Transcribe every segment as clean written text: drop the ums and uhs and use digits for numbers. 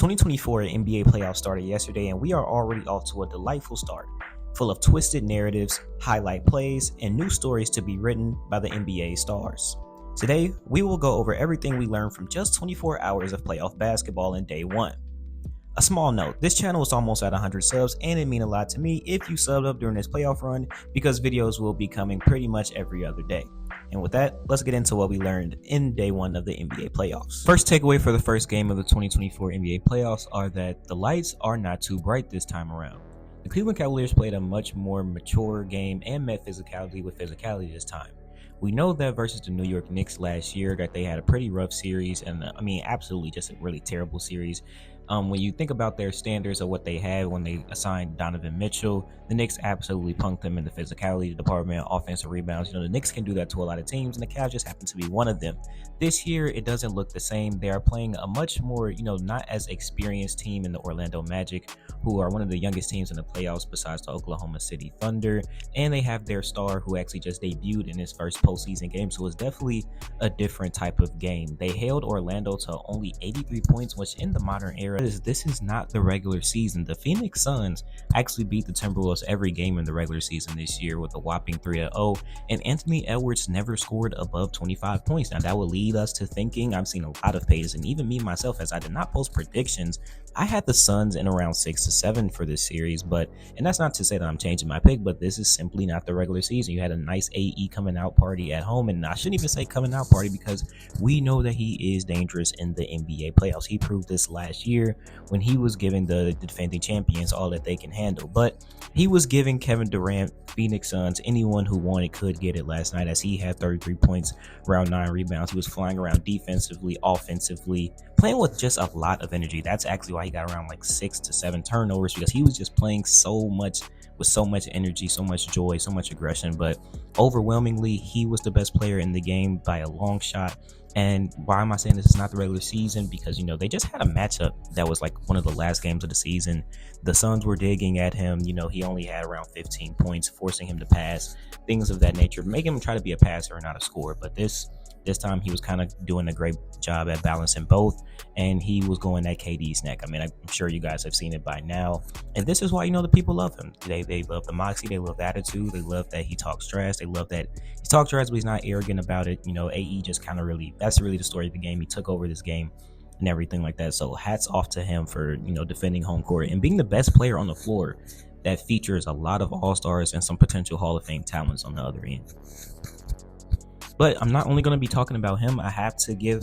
2024 NBA playoffs started yesterday, and we are already off to a delightful start, full of twisted narratives, highlight plays, and new stories to be written by the NBA stars. Today, we will go over everything we learned from just 24 hours of playoff basketball in day one. A small note, this channel is almost at 100 subs, and it means a lot to me if you subbed up during this playoff run, because videos will be coming pretty much every other day. And with that, let's get into what we learned in day one of the NBA playoffs. First takeaway for the first game of the 2024 NBA playoffs are that the lights are not too bright this time around. The Cleveland Cavaliers played a much more mature game and met physicality with physicality this time. We know that versus the New York Knicks last year that they had a pretty rough series, and absolutely just a really terrible series. When you think about their standards of what they had when they assigned Donavan Mitchell, the Knicks absolutely punked them in the physicality department, offensive rebounds. The Knicks can do that to a lot of teams, and the Cavs just happen to be one of them. This year, it doesn't look the same. They are playing a much more, not as experienced team in the Orlando Magic, who are one of the youngest teams in the playoffs besides the Oklahoma City Thunder, and they have their star who actually just debuted in his first postseason game, so it's definitely a different type of game. They held Orlando to only 83 points, which in the modern era, this is not the regular season. The Phoenix Suns actually beat the Timberwolves every game in the regular season this year with a whopping 3-0, and Anthony Edwards never scored above 25 points. Now that would lead us to thinking, I've seen a lot of pages, and even me myself, as I did not post predictions, I had the Suns in around 6-7 for this series, and that's not to say that I'm changing my pick, but this is simply not the regular season. You had a nice AE coming out party at home, and I shouldn't even say coming out party because we know that he is dangerous in the NBA playoffs. He proved this last year when he was giving the defending champions all that they can handle, but he was giving Kevin Durant, Phoenix Suns, anyone who wanted could get it last night, as he had 33 points, around 9 rebounds. He was flying around defensively, offensively, playing with just a lot of energy. That's actually why he got around like 6 to 7 turnovers, because he was just playing so much with so much energy, so much joy, so much aggression. But overwhelmingly, he was the best player in the game by a long shot. And why am I saying this is not the regular season? Because, they just had a matchup that was like one of the last games of the season. The Suns were digging at him. He only had around 15 points, forcing him to pass, things of that nature, making him try to be a passer and not a scorer. But this time he was kind of doing a great job at balancing both, and he was going at KD's neck. I'm sure you guys have seen it by now, and this is why the people love him. They love the moxie, they love the attitude, they love that he talks trash, they love that he talks trash but he's not arrogant about it. AE just kind of that's really the story of the game. He took over this game and everything like that, so hats off to him for defending home court and being the best player on the floor that features a lot of all-stars and some potential Hall of Fame talents on the other end. But I'm not only going to be talking about him. I have to give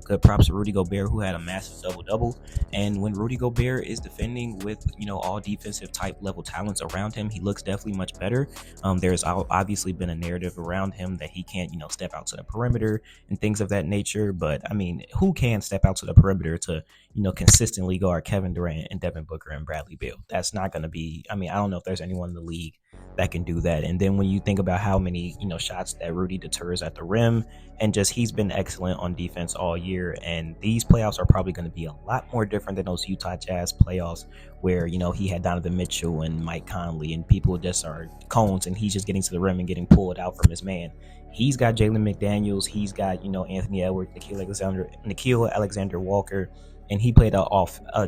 good props to Rudy Gobert, who had a massive double-double. And when Rudy Gobert is defending with, all defensive type level talents around him, he looks definitely much better. There's obviously been a narrative around him that he can't, step out to the perimeter and things of that nature. But, who can step out to the perimeter to, consistently guard Kevin Durant and Devin Booker and Bradley Beal? That's not going to be, I don't know if there's anyone in the league that can do that. And then when you think about how many shots that Rudy deters at the rim, and just he's been excellent on defense all year, and these playoffs are probably going to be a lot more different than those Utah Jazz playoffs where he had Donovan Mitchell and Mike Conley and people just are cones and he's just getting to the rim and getting pulled out from his man. He's got Jalen McDaniels, he's got Anthony Edwards, Nikola Alexander Walker, and he played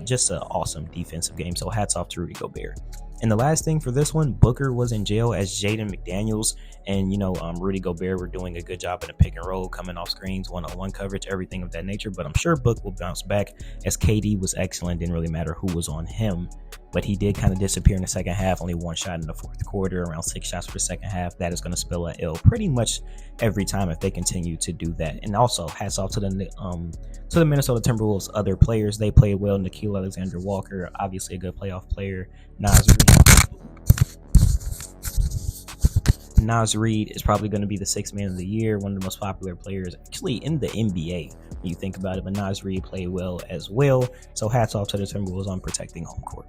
just an awesome defensive game. So hats off to Rudy Gobert. And the last thing for this one, Booker was in jail as Jaden McDaniels, and Rudy Gobert were doing a good job in the pick and roll, coming off screens, one-on-one coverage, everything of that nature. But I'm sure Book will bounce back, as KD was excellent. Didn't really matter who was on him, but he did kind of disappear in the second half. Only 1 shot in the fourth quarter, around 6 shots for the second half. That is going to spill a L pretty much every time if they continue to do that. And also hats off to the Minnesota Timberwolves other players. They played well. Nikola Alexander Walker, obviously a good playoff player. Naz Reid is probably going to be the 6th man of the year, one of the most popular players actually in the NBA when you think about it. But Naz Reid played well as well. So hats off to the Timberwolves on protecting home court.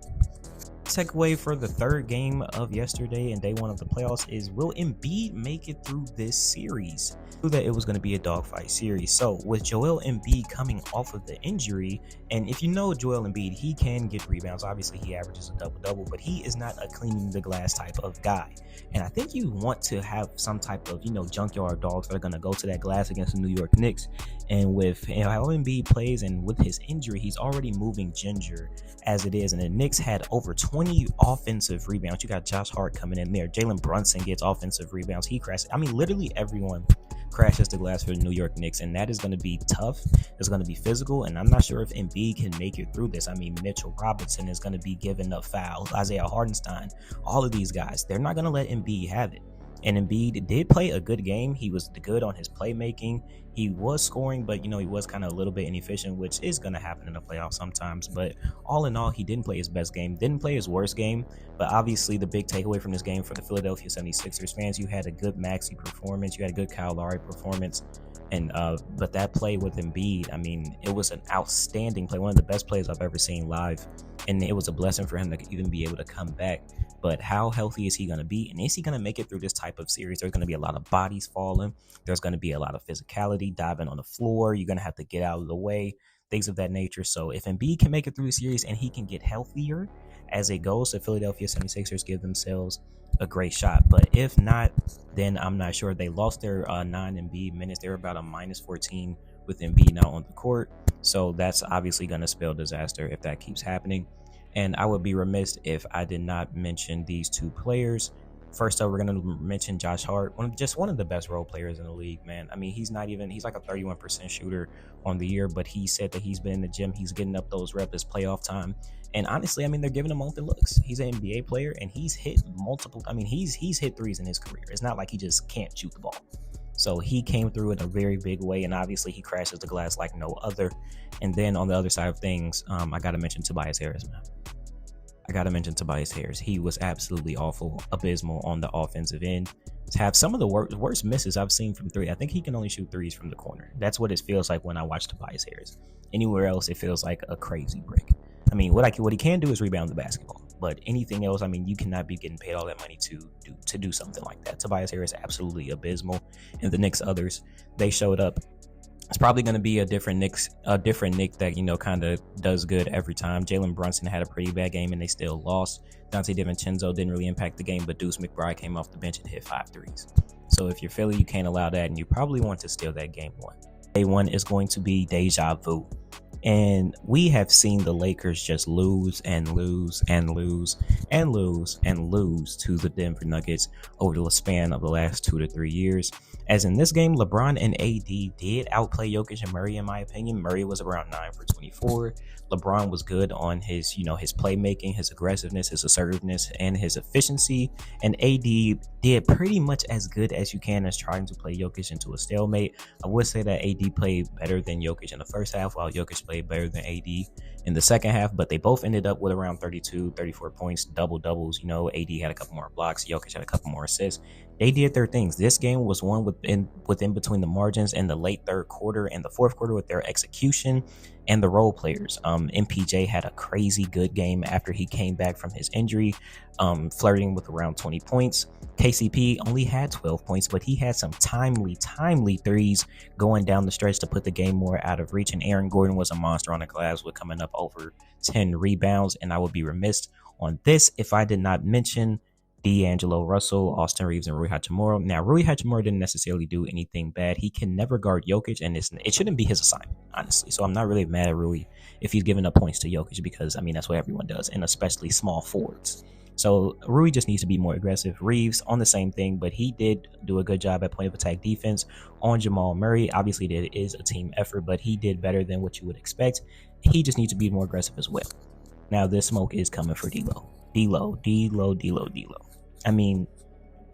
takeaway for the third game of yesterday and day one of the playoffs is, will Embiid make it through this series? Knew that it was going to be a dogfight series. So with Joel Embiid coming off of the injury, and if you know Joel Embiid, he can get rebounds. Obviously, he averages a double-double, but he is not a cleaning the glass type of guy. And I think you want to have some type of, junkyard dogs that are going to go to that glass against the New York Knicks. And with how Embiid plays and with his injury, he's already moving ginger as it is. And the Knicks had over 20 offensive rebounds. You got Josh Hart coming in there. Jalen Brunson gets offensive rebounds. He crashes. I mean, literally everyone crashes the glass for the New York Knicks, and that is going to be tough. It's going to be physical, and I'm not sure if Embiid can make it through this. I mean, Mitchell Robinson is going to be giving up fouls. Isaiah Hartenstein, all of these guys, they're not going to let Embiid have it. And Embiid did play a good game. He was good on his playmaking. He was scoring, but, he was kind of a little bit inefficient, which is going to happen in the playoffs sometimes. But all in all, he didn't play his best game, didn't play his worst game. But obviously, the big takeaway from this game for the Philadelphia 76ers fans, you had a good Maxey performance. You had a good Kyle Lowry performance. And but that play with Embiid, I mean, it was an outstanding play, one of the best plays I've ever seen live. And it was a blessing for him to even be able to come back. But how healthy is he going to be? And is he going to make it through this type of series? There's going to be a lot of bodies falling. There's going to be a lot of physicality, diving on the floor. You're going to have to get out of the way, things of that nature. So if Embiid can make it through the series and he can get healthier as it goes, the Philadelphia 76ers give themselves a great shot. But if not, then I'm not sure. They lost their non-Embiid minutes. They were about a minus 14 with Embiid now on the court. So that's obviously going to spell disaster if that keeps happening. And I would be remiss if I did not mention these two players. First up, we're going to mention Josh Hart, one of the best role players in the league, man. I mean, he's like a 31% shooter on the year, but he said that he's been in the gym. He's getting up those reps. It's playoff time. And honestly, I mean, they're giving him open looks. He's an NBA player, and he's hit multiple. I mean, he's hit threes in his career. It's not like he just can't shoot the ball. So he came through in a very big way, and obviously he crashes the glass like no other. And then on the other side of things, I got to mention Tobias Harris, man. He was absolutely awful, abysmal on the offensive end. To have some of the worst misses I've seen from three. I think he can only shoot threes from the corner. That's what it feels like when I watch Tobias Harris. Anywhere else, it feels like a crazy break. I mean, what he can do is rebound the basketball. But anything else, I mean, you cannot be getting paid all that money to do something like that. Tobias Harris absolutely abysmal. And the Knicks others, they showed up. It's probably going to be a different Nick that, kind of does good every time. Jalen Brunson had a pretty bad game and they still lost. Dante DiVincenzo didn't really impact the game, but Deuce McBride came off the bench and hit 5 threes. So if you're Philly, you can't allow that, and you probably want to steal that game one. Day one is going to be deja vu. And we have seen the Lakers just lose and lose and lose and lose and lose to the Denver Nuggets over the span of the last 2 to 3 years. As in this game, LeBron and AD did outplay Jokic and Murray, in my opinion. Murray was around 9 for 24. LeBron was good on his, his playmaking, his aggressiveness, his assertiveness, and his efficiency. And AD did pretty much as good as you can as trying to play Jokic into a stalemate. I would say that AD played better than Jokic in the first half, while Jokic played better than AD in the second half, but they both ended up with around 32, 34 points, double doubles. AD had a couple more blocks, Jokic had a couple more assists. They did their things. This game was won within between the margins in the late third quarter and the fourth quarter with their execution and the role players. MPJ had a crazy good game after he came back from his injury, flirting with around 20 points. KCP only had 12 points, but he had some timely threes going down the stretch to put the game more out of reach. And Aaron Gordon was a monster on the glass with coming up over 10 rebounds. And I would be remiss on this if I did not mention D'Angelo Russell, Austin Reeves, and Rui Hachimura. Now, Rui Hachimura didn't necessarily do anything bad. He can never guard Jokic, and it shouldn't be his assignment, honestly. So I'm not really mad at Rui if he's giving up points to Jokic, because, I mean, that's what everyone does, and especially small forwards. So Rui just needs to be more aggressive. Reeves on the same thing, but he did do a good job at point of attack defense on Jamal Murray. Obviously, it is a team effort, but he did better than what you would expect. He just needs to be more aggressive as well. Now, this smoke is coming for D'Lo. I mean,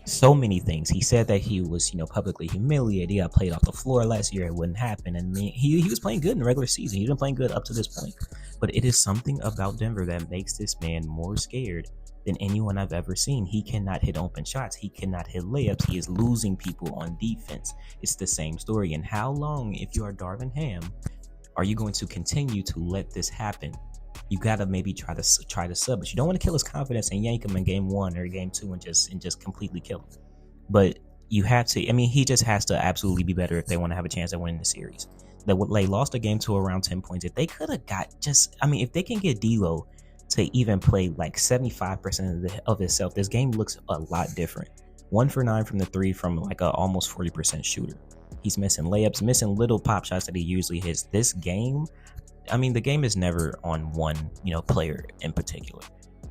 so many things. He said that he was, publicly humiliated. He got played off the floor last year. It wouldn't happen. And I mean, he was playing good in the regular season. He's been playing good up to this point. But it is something about Denver that makes this man more scared than anyone I've ever seen. He cannot hit open shots. He cannot hit layups. He is losing people on defense. It's the same story. And how long, if you are Darvin Ham, are you going to continue to let this happen? you gotta maybe try to sub, but you don't want to kill his confidence and yank him in game 1 or game 2 and just completely kill him. But you have to. I mean, he just has to absolutely be better if they want to have a chance at winning the series. They lost a game to around 10 points. If they could have got if they can get D'Lo to even play like 75% of himself, this game looks a lot different. 1 for 9 from the 3 from like a almost 40% shooter. He's missing layups, missing little pop shots that he usually hits. This game, the game is never on one, player in particular.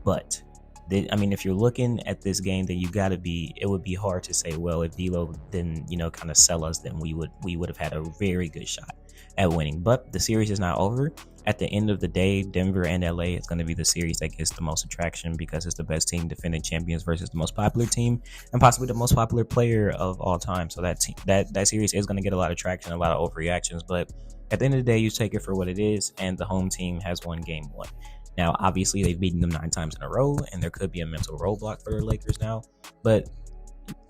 But if you're looking at this game, then it would be hard to say, well, if D'Lo didn't, kind of sell us, then we would have had a very good shot at winning. But the series is not over. At the end of the day, Denver and LA is going to be the series that gets the most attraction because it's the best team defending champions versus the most popular team and possibly the most popular player of all time. So that series is going to get a lot of traction, a lot of overreactions. But at the end of the day, you take it for what it is, and the home team has won game 1. Now, obviously, they've beaten them 9 times in a row, and there could be a mental roadblock for the Lakers now. But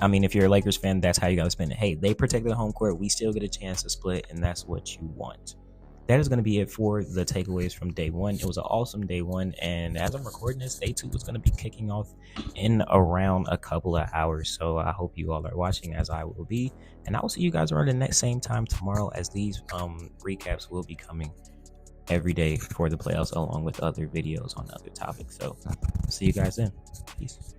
if you're a Lakers fan, that's how you got to spend it. Hey, they protected the home court. We still get a chance to split, and that's what you want. That is going to be it for the takeaways from day 1. It was an awesome day 1, and as I'm recording this, day 2 is going to be kicking off in around a couple of hours. So I hope you all are watching, as I will be, and I will see you guys around the next same time tomorrow, as these recaps will be coming every day for the playoffs, along with other videos on other topics. So see you guys then. Peace.